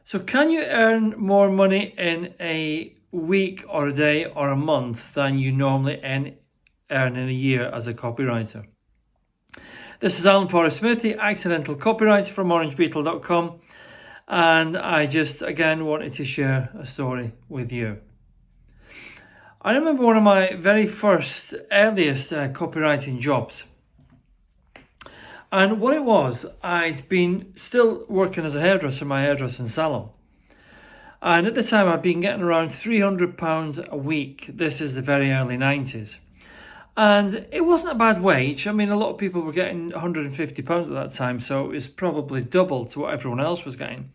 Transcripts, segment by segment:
So can you earn more money in a week or a day or a month than you normally earn in a year as a copywriter? This is Alan Forrest Smith, the accidental copywriter from orangebeetle.com, and I just again wanted to share a story with you. I remember one of my very first, earliest copywriting jobs. And what it was, I'd been still working as a hairdresser in my hairdressing salon. And at the time, I'd been getting around £300 a week. This is the very early 90s. And it wasn't a bad wage. I mean, a lot of people were getting £150 at that time, so it was probably double to what everyone else was getting.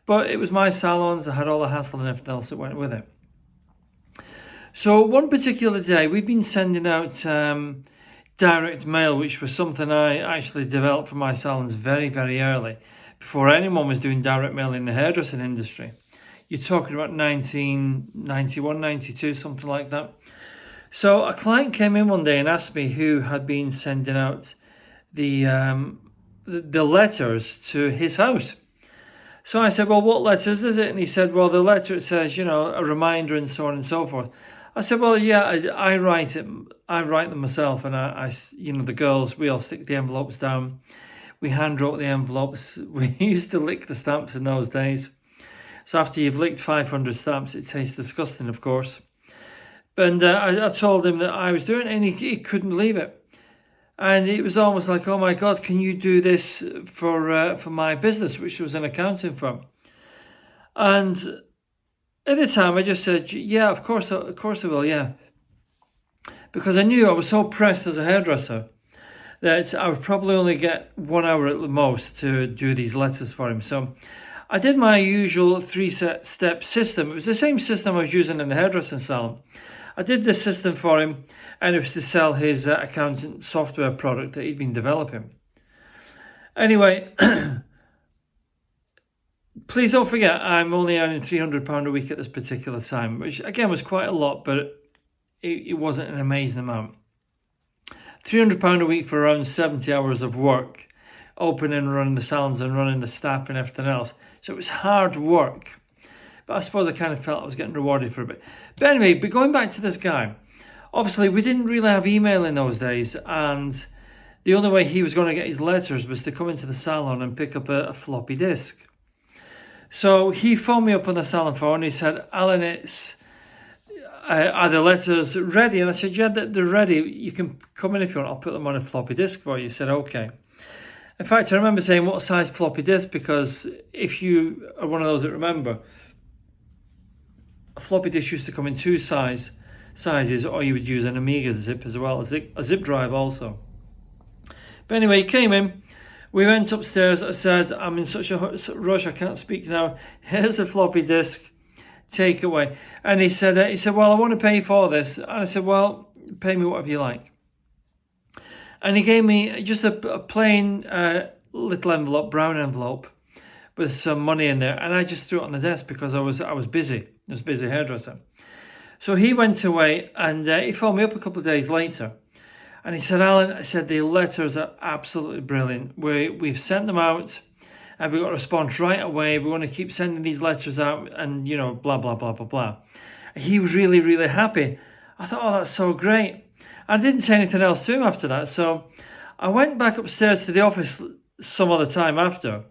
But it was my salons, I had all the hassle and everything else that went with it. So one particular day, we'd been sending out direct mail, which was something I actually developed for my salons very, very early, before anyone was doing direct mail in the hairdressing industry. You're talking about 1991, 92, something like that. So a client came in one day and asked me who had been sending out the letters to his house. So I said, well, what letters is it? And he said, well, the letter, it says, you know, a reminder and so on and so forth. I said, well, yeah, I write it. I write them myself, and I, you know, the girls, we all stick the envelopes down. We hand wrote the envelopes. We used to lick the stamps in those days. So after you've licked 500 stamps, it tastes disgusting, of course. And I told him that I was doing it, and he couldn't believe it. And it was almost like, oh my God, can you do this for my business, which was an accounting firm? And at the time, I just said, yeah, of course I will, yeah. Because I knew I was so pressed as a hairdresser that I would probably only get 1 hour at the most to do these letters for him. So I did my usual three-step system. It was the same system I was using in the hairdressing salon. I did this system for him, and it was to sell his accounting software product that he'd been developing. Anyway, please don't forget, I'm only earning £300 a week at this particular time, which again was quite a lot, but it wasn't an amazing amount. £300 a week for around 70 hours of work, opening and running the salons and running the staff and everything else. So it was hard work, but I suppose I kind of felt I was getting rewarded for a bit. But anyway, going back to this guy, obviously we didn't really have email in those days, and the only way he was going to get his letters was to come into the salon and pick up a floppy disk. So he phoned me up on the salon phone and he said, Alan, are the letters ready? And I said, yeah, they're ready. You can come in if you want. I'll put them on a floppy disk for you. He said, okay. In fact, I remember saying, what size floppy disk? Because if you are one of those that remember, a floppy disk used to come in two sizes, or you would use an Amiga zip as well, a zip drive also. But anyway, he came in. We went upstairs. I said, I'm in such a rush, I can't speak now. Here's a floppy disk. Take away. And he said, well, I want to pay for this. And I said, well, pay me whatever you like. And he gave me just a plain little envelope, brown envelope, with some money in there. And I just threw it on the desk because I was busy. I was a busy hairdresser. So he went away, and he phoned me up a couple of days later. And he said, Alan, I said, the letters are absolutely brilliant. We've sent them out, and we got a response right away. We want to keep sending these letters out, and, you know, blah, blah, blah, blah, blah. He was really, really happy. I thought, oh, that's so great. I didn't say anything else to him after that. So I went back upstairs to the office some other time after,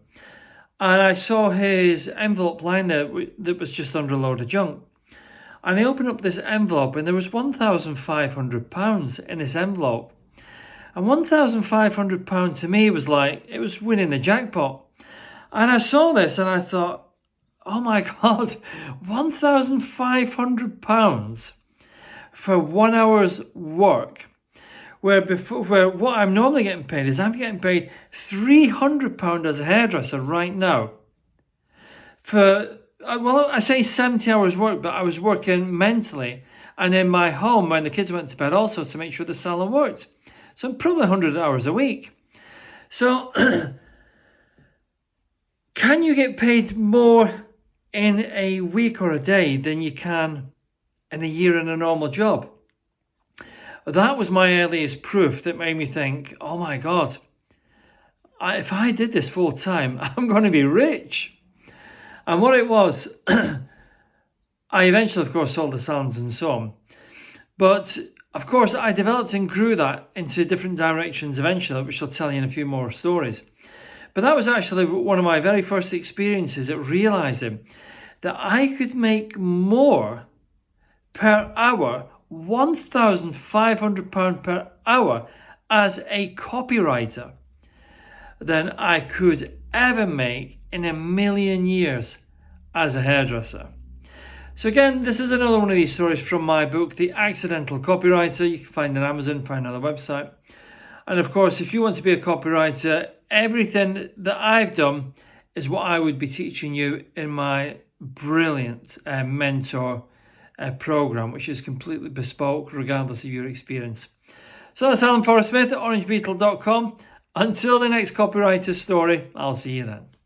and I saw his envelope lying there that was just under a load of junk. And I opened up this envelope, and there was £1,500 in this envelope. And £1,500 to me was like, it was winning the jackpot. And I saw this and I thought, oh my God, £1,500 for 1 hour's work. Where what I'm normally getting paid is I'm getting paid £300 as a hairdresser right now for, well, I say 70 hours work, but I was working mentally and in my home when the kids went to bed also to make sure the salon worked. So I'm probably 100 hours a week. So can you get paid more in a week or a day than you can in a year in a normal job? That was my earliest proof that made me think, oh my God, if I did this full time, I'm going to be rich. And what it was, I eventually, of course, sold the salons and so on. But, of course, I developed and grew that into different directions eventually, which I'll tell you in a few more stories. But that was actually one of my very first experiences at realizing that I could make more per hour, £1,500 per hour as a copywriter than I could ever make in a million years as a hairdresser. So again, this is another one of these stories from my book, The Accidental Copywriter. You can find it on Amazon, find it on the website. And of course, if you want to be a copywriter, everything that I've done is what I would be teaching you in my brilliant mentor program, which is completely bespoke regardless of your experience. So that's Alan Forrest Smith at orangebeetle.com. Until the next copywriter story, I'll see you then.